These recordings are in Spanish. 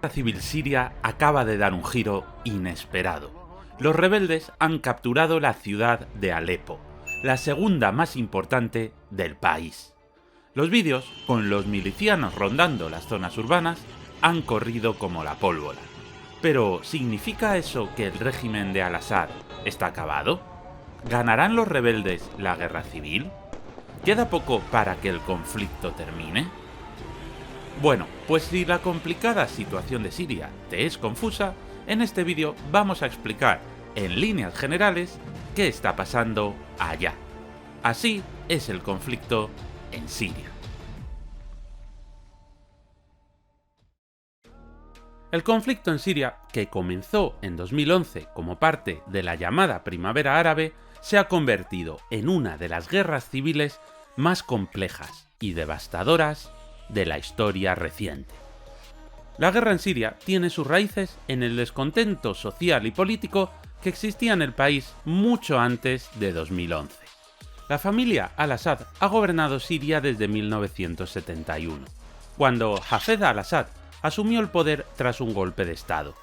La guerra civil siria acaba de dar un giro inesperado. Los rebeldes han capturado la ciudad de Alepo, la segunda más importante del país. Los vídeos, con los milicianos rondando las zonas urbanas, han corrido como la pólvora. Pero, ¿significa eso que el régimen de Al-Assad está acabado? ¿Ganarán los rebeldes la guerra civil? ¿Queda poco para que el conflicto termine? Bueno, pues si la complicada situación de Siria te es confusa, en este vídeo vamos a explicar, en líneas generales, qué está pasando allá. Así es el conflicto en Siria. El conflicto en Siria, que comenzó en 2011 como parte de la llamada Primavera Árabe, se ha convertido en una de las guerras civiles más complejas y devastadoras de la historia reciente. La guerra en Siria tiene sus raíces en el descontento social y político que existía en el país mucho antes de 2011. La familia Al-Assad ha gobernado Siria desde 1971, cuando Hafez al-Assad asumió el poder tras un golpe de Estado.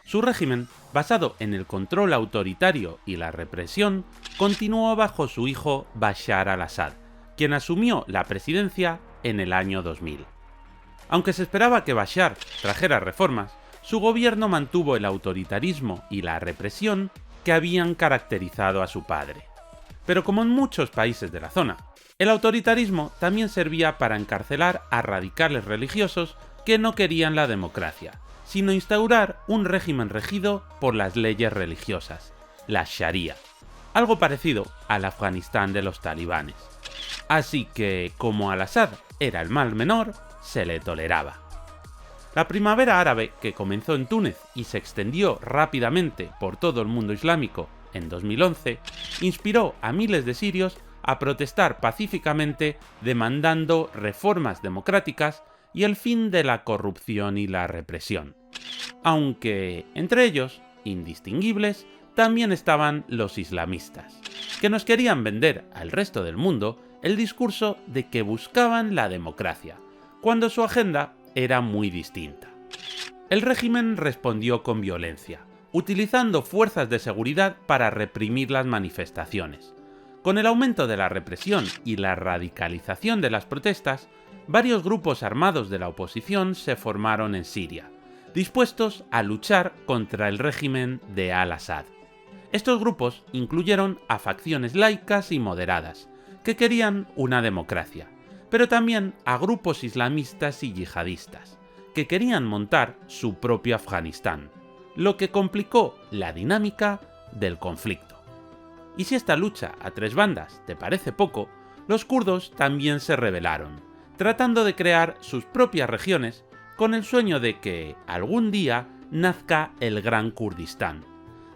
Su régimen, basado en el control autoritario y la represión, continuó bajo su hijo Bashar al-Assad, quien asumió la presidencia en el año 2000. Aunque se esperaba que Bashar trajera reformas, su gobierno mantuvo el autoritarismo y la represión que habían caracterizado a su padre. Pero como en muchos países de la zona, el autoritarismo también servía para encarcelar a radicales religiosos que no querían la democracia, sino instaurar un régimen regido por las leyes religiosas, la Sharia, algo parecido al Afganistán de los talibanes. Así que, como Al-Assad era el mal menor, se le toleraba. La primavera árabe, que comenzó en Túnez y se extendió rápidamente por todo el mundo islámico en 2011, inspiró a miles de sirios a protestar pacíficamente demandando reformas democráticas y el fin de la corrupción y la represión. Aunque, entre ellos, indistinguibles, también estaban los islamistas, que nos querían vender al resto del mundo el discurso de que buscaban la democracia, cuando su agenda era muy distinta. El régimen respondió con violencia, utilizando fuerzas de seguridad para reprimir las manifestaciones. Con el aumento de la represión y la radicalización de las protestas, varios grupos armados de la oposición se formaron en Siria, dispuestos a luchar contra el régimen de Al-Assad. Estos grupos incluyeron a facciones laicas y moderadas, que querían una democracia, pero también a grupos islamistas y yihadistas, que querían montar su propio Afganistán, lo que complicó la dinámica del conflicto. Y si esta lucha a tres bandas te parece poco, los kurdos también se rebelaron, tratando de crear sus propias regiones con el sueño de que algún día nazca el Gran Kurdistán,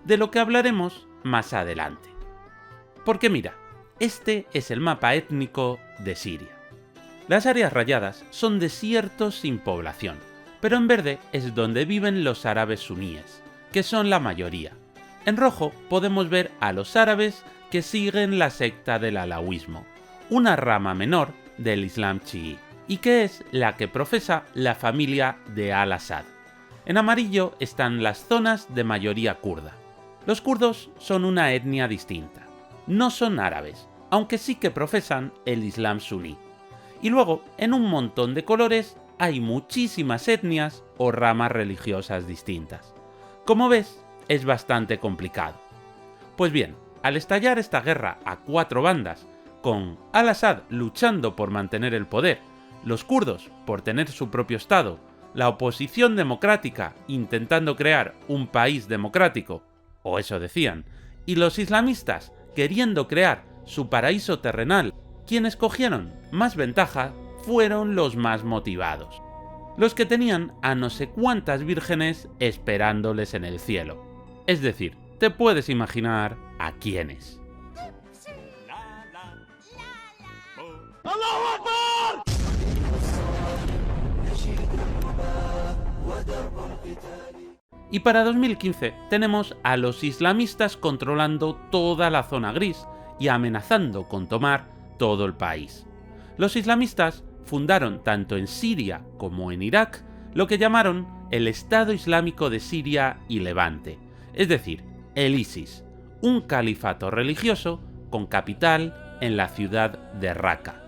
de lo que hablaremos más adelante. Porque mira, este es el mapa étnico de Siria. Las áreas rayadas son desiertos sin población, pero en verde es donde viven los árabes suníes, que son la mayoría. En rojo podemos ver a los árabes que siguen la secta del alauismo, una rama menor del Islam chií, y que es la que profesa la familia de Al-Assad. En amarillo están las zonas de mayoría kurda. Los kurdos son una etnia distinta. No son árabes, aunque sí que profesan el Islam suní. Y luego, en un montón de colores, hay muchísimas etnias o ramas religiosas distintas. Como ves, es bastante complicado. Pues bien, al estallar esta guerra a cuatro bandas, con Al-Assad luchando por mantener el poder, los kurdos por tener su propio estado, la oposición democrática intentando crear un país democrático, o eso decían, y los islamistas queriendo crear su paraíso terrenal, quienes cogieron más ventaja fueron los más motivados, los que tenían a no sé cuántas vírgenes esperándoles en el cielo. Es decir, te puedes imaginar a quiénes. Y para 2015 tenemos a los islamistas controlando toda la zona gris y amenazando con tomar todo el país. Los islamistas fundaron tanto en Siria como en Irak lo que llamaron el Estado Islámico de Siria y Levante, es decir, el ISIS, un califato religioso con capital en la ciudad de Raqqa.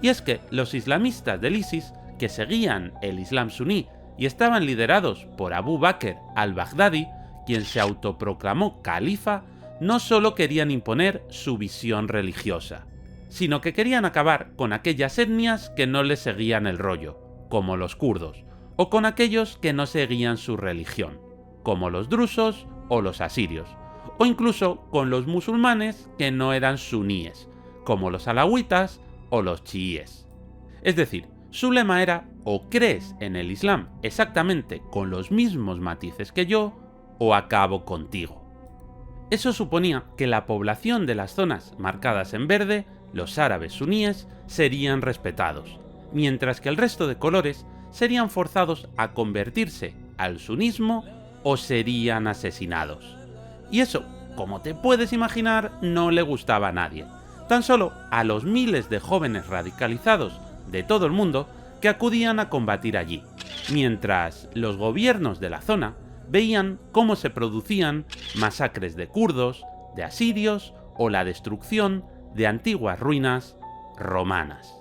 Y es que los islamistas del ISIS, que seguían el Islam suní y estaban liderados por Abu Bakr al-Baghdadi, quien se autoproclamó califa, no solo querían imponer su visión religiosa, sino que querían acabar con aquellas etnias que no les seguían el rollo, como los kurdos, o con aquellos que no seguían su religión, como los drusos o los asirios, o incluso con los musulmanes que no eran suníes, como los alawitas o los chiíes. Es decir, su lema era: o crees en el Islam exactamente con los mismos matices que yo, o acabo contigo. Eso suponía que la población de las zonas marcadas en verde, los árabes suníes, serían respetados, mientras que el resto de colores serían forzados a convertirse al sunismo o serían asesinados. Y eso, como te puedes imaginar, no le gustaba a nadie, tan solo a los miles de jóvenes radicalizados de todo el mundo que acudían a combatir allí, mientras los gobiernos de la zona veían cómo se producían masacres de kurdos, de asirios o la destrucción de antiguas ruinas romanas.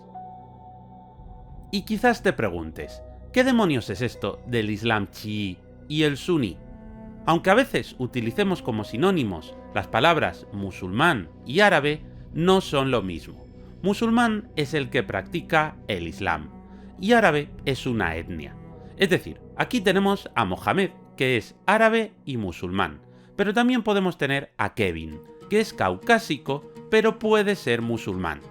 Y quizás te preguntes, ¿qué demonios es esto del Islam chií y el suní? Aunque a veces utilicemos como sinónimos las palabras musulmán y árabe, no son lo mismo. Musulmán es el que practica el Islam, y árabe es una etnia. Es decir, aquí tenemos a Mohamed, que es árabe y musulmán, pero también podemos tener a Kevin, que es caucásico, pero puede ser musulmán.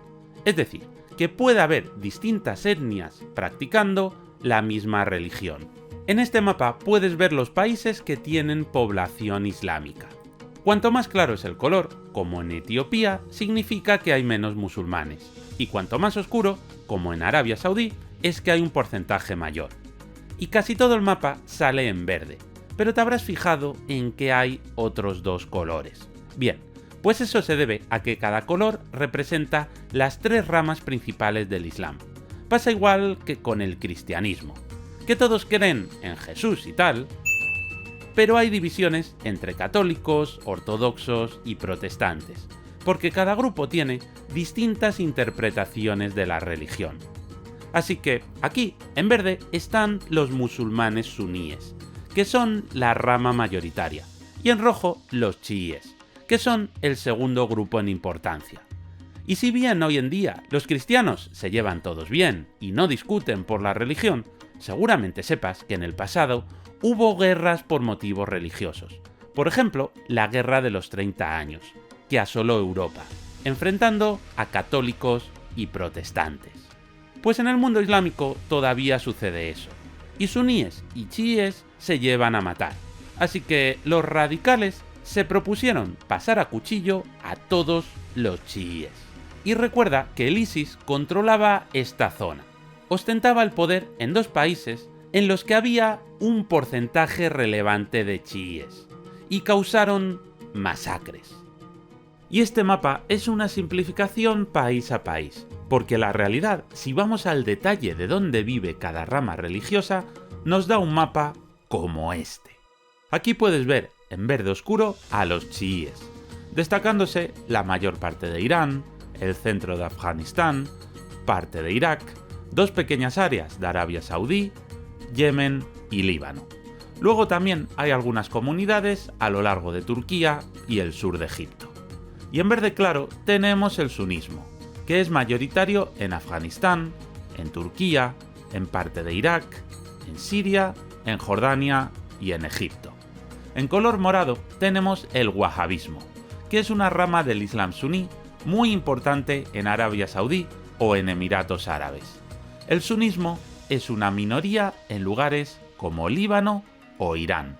Es decir, que puede haber distintas etnias practicando la misma religión. En este mapa puedes ver los países que tienen población islámica. Cuanto más claro es el color, como en Etiopía, significa que hay menos musulmanes, y cuanto más oscuro, como en Arabia Saudí, es que hay un porcentaje mayor. Y casi todo el mapa sale en verde, pero te habrás fijado en que hay otros dos colores. Bien, pues eso se debe a que cada color representa las tres ramas principales del Islam. Pasa igual que con el cristianismo, que todos creen en Jesús y tal, pero hay divisiones entre católicos, ortodoxos y protestantes, porque cada grupo tiene distintas interpretaciones de la religión. Así que aquí, en verde, están los musulmanes suníes, que son la rama mayoritaria, y en rojo los chiíes, que son el segundo grupo en importancia. Y si bien hoy en día los cristianos se llevan todos bien y no discuten por la religión, seguramente sepas que en el pasado hubo guerras por motivos religiosos. Por ejemplo, la Guerra de los 30 años, que asoló Europa, enfrentando a católicos y protestantes. Pues en el mundo islámico todavía sucede eso, y suníes y chiíes se llevan a matar. Así que los radicales se propusieron pasar a cuchillo a todos los chiíes. Y recuerda que el ISIS controlaba esta zona. Ostentaba el poder en dos países en los que había un porcentaje relevante de chiíes, y causaron masacres. Y este mapa es una simplificación país a país, porque la realidad, si vamos al detalle de dónde vive cada rama religiosa, nos da un mapa como este. Aquí puedes ver en verde oscuro a los chiíes, destacándose la mayor parte de Irán, el centro de Afganistán, parte de Irak, dos pequeñas áreas de Arabia Saudí, Yemen y Líbano. Luego también hay algunas comunidades a lo largo de Turquía y el sur de Egipto. Y en verde claro tenemos el sunismo, que es mayoritario en Afganistán, en Turquía, en parte de Irak, en Siria, en Jordania y en Egipto. En color morado tenemos el wahabismo, que es una rama del Islam suní muy importante en Arabia Saudí o en Emiratos Árabes. El sunismo es una minoría en lugares como Líbano o Irán.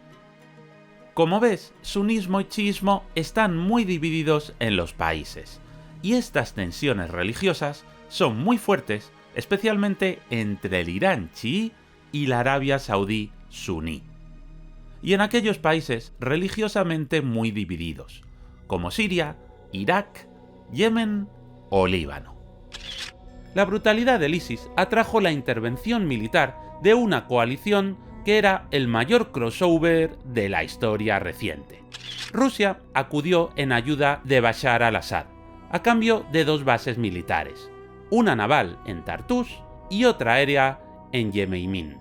Como ves, sunismo y chiismo están muy divididos en los países, y estas tensiones religiosas son muy fuertes, especialmente entre el Irán chií y la Arabia Saudí suní. Y en aquellos países religiosamente muy divididos, como Siria, Irak, Yemen o Líbano. La brutalidad del ISIS atrajo la intervención militar de una coalición que era el mayor crossover de la historia reciente. Rusia acudió en ayuda de Bashar al-Assad, a cambio de 2 bases militares, una naval en Tartus y otra aérea en Yemeimin.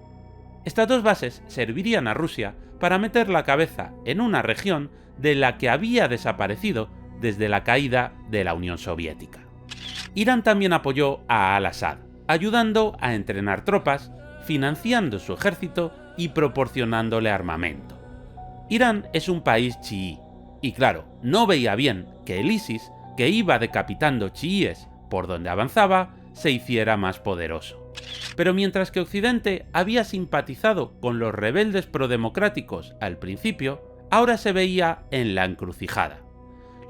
Estas 2 bases servirían a Rusia para meter la cabeza en una región de la que había desaparecido desde la caída de la Unión Soviética. Irán también apoyó a al-Assad, ayudando a entrenar tropas, financiando su ejército y proporcionándole armamento. Irán es un país chií, y claro, no veía bien que el ISIS, que iba decapitando chiíes por donde avanzaba, se hiciera más poderoso. Pero mientras que Occidente había simpatizado con los rebeldes prodemocráticos al principio, ahora se veía en la encrucijada.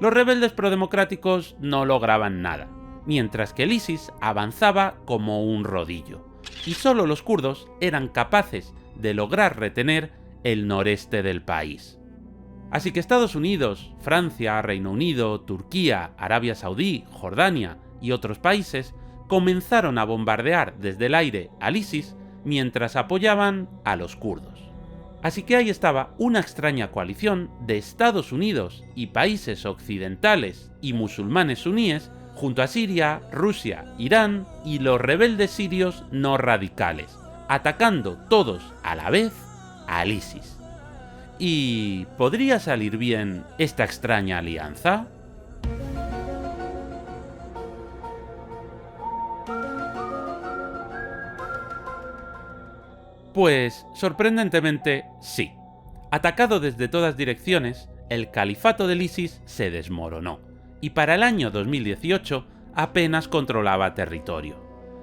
Los rebeldes prodemocráticos no lograban nada, mientras que el ISIS avanzaba como un rodillo, y solo los kurdos eran capaces de lograr retener el noreste del país. Así que Estados Unidos, Francia, Reino Unido, Turquía, Arabia Saudí, Jordania y otros países comenzaron a bombardear desde el aire al ISIS mientras apoyaban a los kurdos. Así que ahí estaba una extraña coalición de Estados Unidos y países occidentales y musulmanes suníes junto a Siria, Rusia, Irán y los rebeldes sirios no radicales, atacando todos a la vez al ISIS. ¿Y podría salir bien esta extraña alianza? Pues, sorprendentemente, sí. Atacado desde todas direcciones, el califato del ISIS se desmoronó, y para el año 2018 apenas controlaba territorio.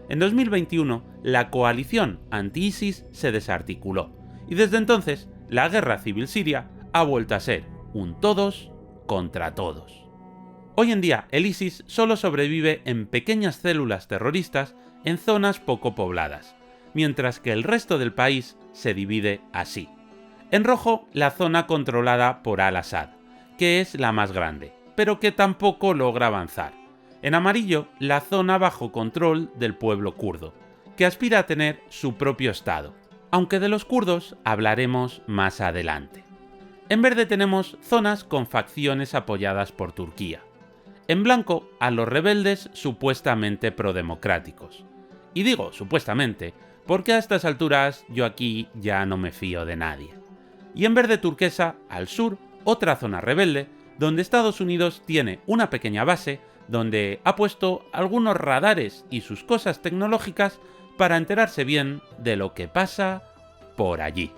En 2021, la coalición anti-ISIS se desarticuló, y desde entonces, la guerra civil siria ha vuelto a ser un todos contra todos. Hoy en día, el ISIS solo sobrevive en pequeñas células terroristas en zonas poco pobladas, mientras que el resto del país se divide así. En rojo, la zona controlada por al-Assad, que es la más grande, pero que tampoco logra avanzar. En amarillo, la zona bajo control del pueblo kurdo, que aspira a tener su propio estado, aunque de los kurdos hablaremos más adelante. En verde tenemos zonas con facciones apoyadas por Turquía. En blanco, a los rebeldes supuestamente prodemocráticos. Y digo supuestamente, porque a estas alturas yo aquí ya no me fío de nadie. Y en verde turquesa, al sur, otra zona rebelde, donde Estados Unidos tiene una pequeña base donde ha puesto algunos radares y sus cosas tecnológicas para enterarse bien de lo que pasa por allí.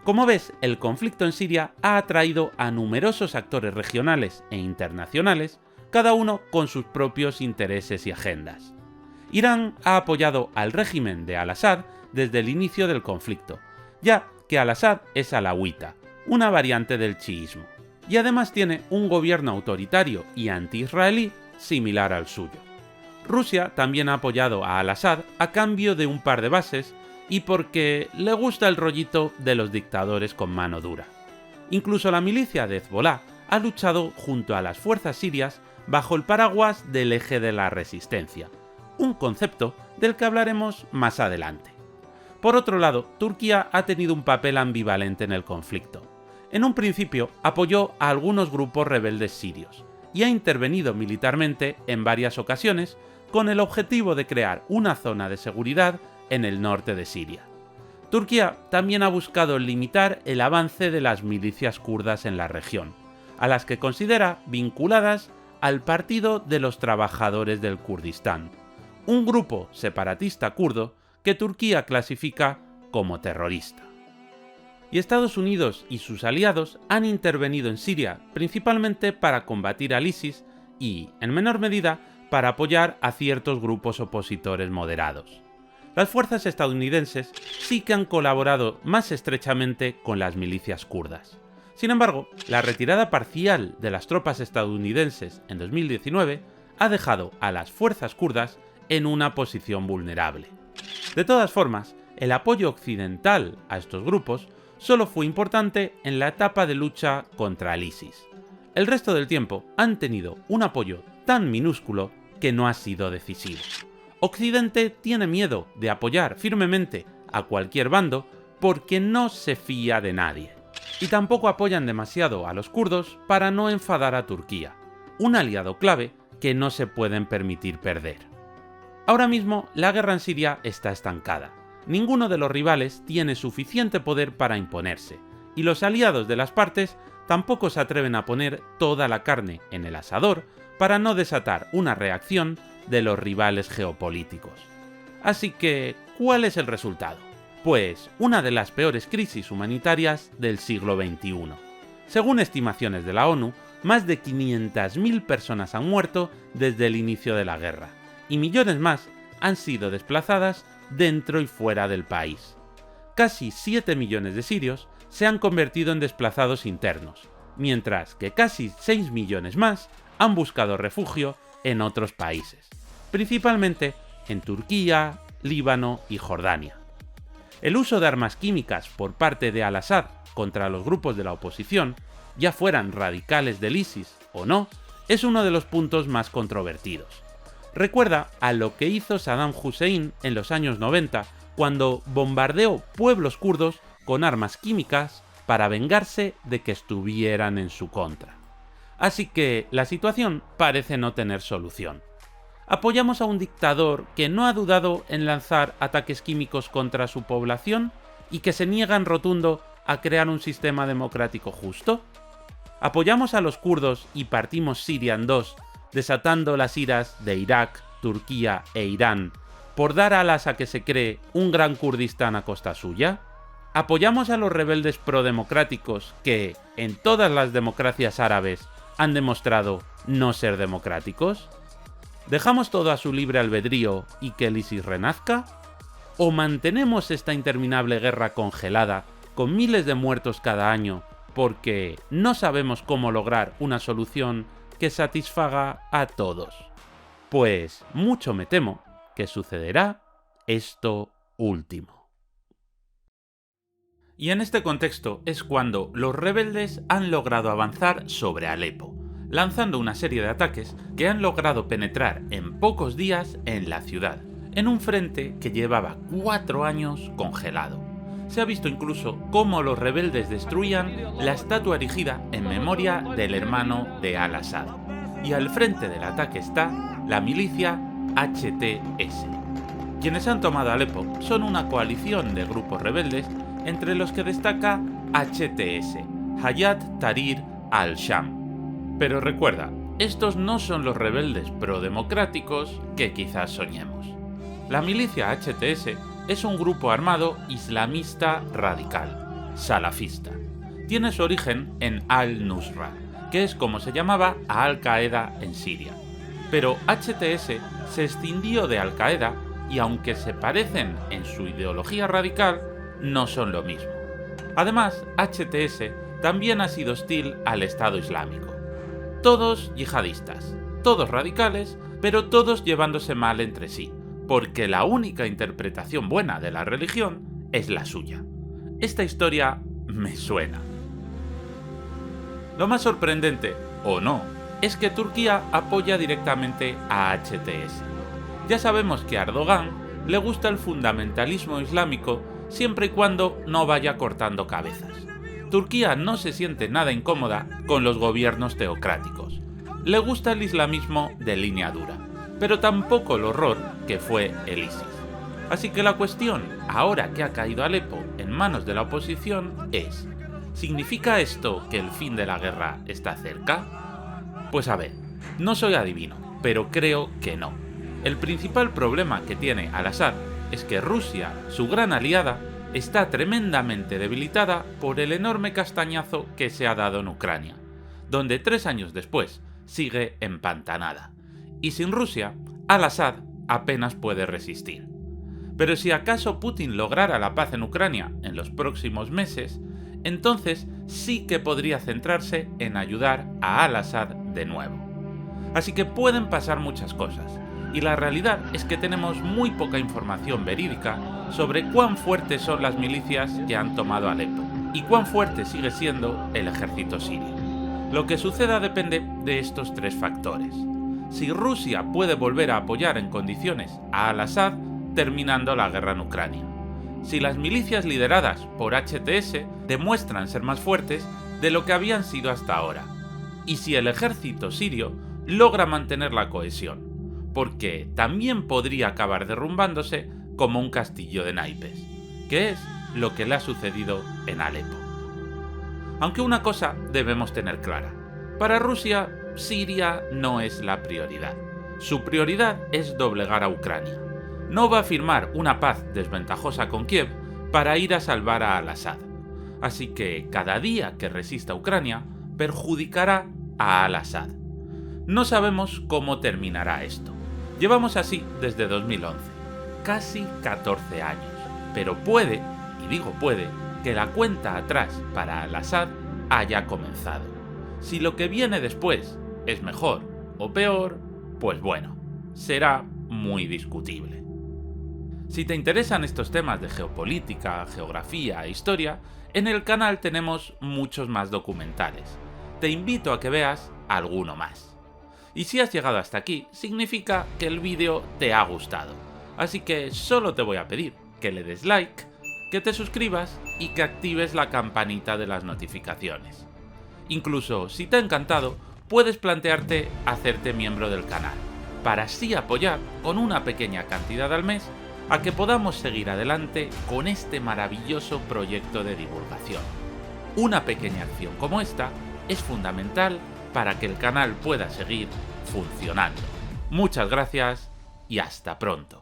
Como ves, el conflicto en Siria ha atraído a numerosos actores regionales e internacionales, cada uno con sus propios intereses y agendas. Irán ha apoyado al régimen de al-Assad desde el inicio del conflicto, ya que al-Assad es alawita, una variante del chiismo, y además tiene un gobierno autoritario y anti-israelí similar al suyo. Rusia también ha apoyado a al-Assad a cambio de un par de bases y porque le gusta el rollito de los dictadores con mano dura. Incluso la milicia de Hezbollah ha luchado junto a las fuerzas sirias bajo el paraguas del eje de la resistencia, un concepto del que hablaremos más adelante. Por otro lado, Turquía ha tenido un papel ambivalente en el conflicto. En un principio apoyó a algunos grupos rebeldes sirios y ha intervenido militarmente en varias ocasiones con el objetivo de crear una zona de seguridad en el norte de Siria. Turquía también ha buscado limitar el avance de las milicias kurdas en la región, a las que considera vinculadas al Partido de los Trabajadores del Kurdistán, un grupo separatista kurdo que Turquía clasifica como terrorista. Y Estados Unidos y sus aliados han intervenido en Siria principalmente para combatir al ISIS y, en menor medida, para apoyar a ciertos grupos opositores moderados. Las fuerzas estadounidenses sí que han colaborado más estrechamente con las milicias kurdas. Sin embargo, la retirada parcial de las tropas estadounidenses en 2019 ha dejado a las fuerzas kurdas en una posición vulnerable. De todas formas, el apoyo occidental a estos grupos solo fue importante en la etapa de lucha contra el ISIS. El resto del tiempo han tenido un apoyo tan minúsculo que no ha sido decisivo. Occidente tiene miedo de apoyar firmemente a cualquier bando porque no se fía de nadie. Y tampoco apoyan demasiado a los kurdos para no enfadar a Turquía, un aliado clave que no se pueden permitir perder. Ahora mismo la guerra en Siria está estancada. Ninguno de los rivales tiene suficiente poder para imponerse, y los aliados de las partes tampoco se atreven a poner toda la carne en el asador para no desatar una reacción de los rivales geopolíticos. Así que, ¿cuál es el resultado? Pues una de las peores crisis humanitarias del siglo XXI. Según estimaciones de la ONU, más de 500.000 personas han muerto desde el inicio de la guerra, y millones más han sido desplazadas dentro y fuera del país. Casi 7 millones de sirios se han convertido en desplazados internos, mientras que casi 6 millones más han buscado refugio en otros países, principalmente en Turquía, Líbano y Jordania. El uso de armas químicas por parte de Al-Assad contra los grupos de la oposición, ya fueran radicales del ISIS o no, es uno de los puntos más controvertidos. Recuerda a lo que hizo Saddam Hussein en los años 90, cuando bombardeó pueblos kurdos con armas químicas para vengarse de que estuvieran en su contra. Así que la situación parece no tener solución. ¿Apoyamos a un dictador que no ha dudado en lanzar ataques químicos contra su población y que se niega en rotundo a crear un sistema democrático justo? ¿Apoyamos a los kurdos y partimos Siria en dos, desatando las iras de Irak, Turquía e Irán por dar alas a que se cree un gran Kurdistán a costa suya? ¿Apoyamos a los rebeldes prodemocráticos que, en todas las democracias árabes, han demostrado no ser democráticos? ¿Dejamos todo a su libre albedrío y que el ISIS renazca? ¿O mantenemos esta interminable guerra congelada con miles de muertos cada año porque no sabemos cómo lograr una solución que satisfaga a todos? Pues mucho me temo que sucederá esto último. Y en este contexto es cuando los rebeldes han logrado avanzar sobre Alepo, lanzando una serie de ataques que han logrado penetrar en pocos días en la ciudad, en un frente que llevaba 4 años congelado. Se ha visto incluso cómo los rebeldes destruían la estatua erigida en memoria del hermano de Al-Assad. Y al frente del ataque está la milicia HTS. Quienes han tomado Alepo son una coalición de grupos rebeldes, entre los que destaca HTS, Hayat Tahrir al-Sham. Pero recuerda, estos no son los rebeldes prodemocráticos que quizás soñemos. La milicia HTS es un grupo armado islamista radical, salafista. Tiene su origen en Al-Nusra, que es como se llamaba a Al-Qaeda en Siria. Pero HTS se escindió de Al-Qaeda y aunque se parecen en su ideología radical, no son lo mismo. Además, HTS también ha sido hostil al Estado Islámico. Todos yihadistas, todos radicales, pero todos llevándose mal entre sí, porque la única interpretación buena de la religión es la suya. Esta historia me suena. Lo más sorprendente, o no, es que Turquía apoya directamente a HTS. Ya sabemos que a Erdogan le gusta el fundamentalismo islámico siempre y cuando no vaya cortando cabezas. Turquía no se siente nada incómoda con los gobiernos teocráticos. Le gusta el islamismo de línea dura, pero tampoco el horror que fue el ISIS. Así que la cuestión, ahora que ha caído Alepo en manos de la oposición, es: ¿significa esto que el fin de la guerra está cerca? Pues a ver, no soy adivino, pero creo que no. El principal problema que tiene Al-Assad es que Rusia, su gran aliada, está tremendamente debilitada por el enorme castañazo que se ha dado en Ucrania, donde 3 años después sigue empantanada. Y sin Rusia, Al-Assad apenas puede resistir. Pero si acaso Putin lograra la paz en Ucrania en los próximos meses, entonces sí que podría centrarse en ayudar a Al-Assad de nuevo. Así que pueden pasar muchas cosas, y la realidad es que tenemos muy poca información verídica sobre cuán fuertes son las milicias que han tomado Alepo y cuán fuerte sigue siendo el ejército sirio. Lo que suceda depende de estos 3 factores. Si Rusia puede volver a apoyar en condiciones a Al-Assad terminando la guerra en Ucrania. si las milicias lideradas por HTS demuestran ser más fuertes de lo que habían sido hasta ahora, y si el ejército sirio logra mantener la cohesión, porque también podría acabar derrumbándose como un castillo de naipes, que es lo que le ha sucedido en Alepo. Aunque una cosa debemos tener clara: para Rusia, Siria no es la prioridad. Su prioridad es doblegar a Ucrania. No va a firmar una paz desventajosa con Kiev para ir a salvar a Al-Assad. Así que cada día que resista Ucrania perjudicará a Al-Assad. No sabemos cómo terminará esto. Llevamos así desde 2011, casi 14 años. Pero puede, y digo puede, que la cuenta atrás para Al-Assad haya comenzado. Si lo que viene después es mejor o peor, pues bueno, será muy discutible. Si te interesan estos temas de geopolítica, geografía e historia, en el canal tenemos muchos más documentales. Te invito a que veas alguno más. Y si has llegado hasta aquí, significa que el vídeo te ha gustado. Así que solo te voy a pedir que le des like, que te suscribas y que actives la campanita de las notificaciones. Incluso si te ha encantado, puedes plantearte hacerte miembro del canal, para así apoyar con una pequeña cantidad al mes a que podamos seguir adelante con este maravilloso proyecto de divulgación. Una pequeña acción como esta es fundamental para que el canal pueda seguir funcionando. Muchas gracias y hasta pronto.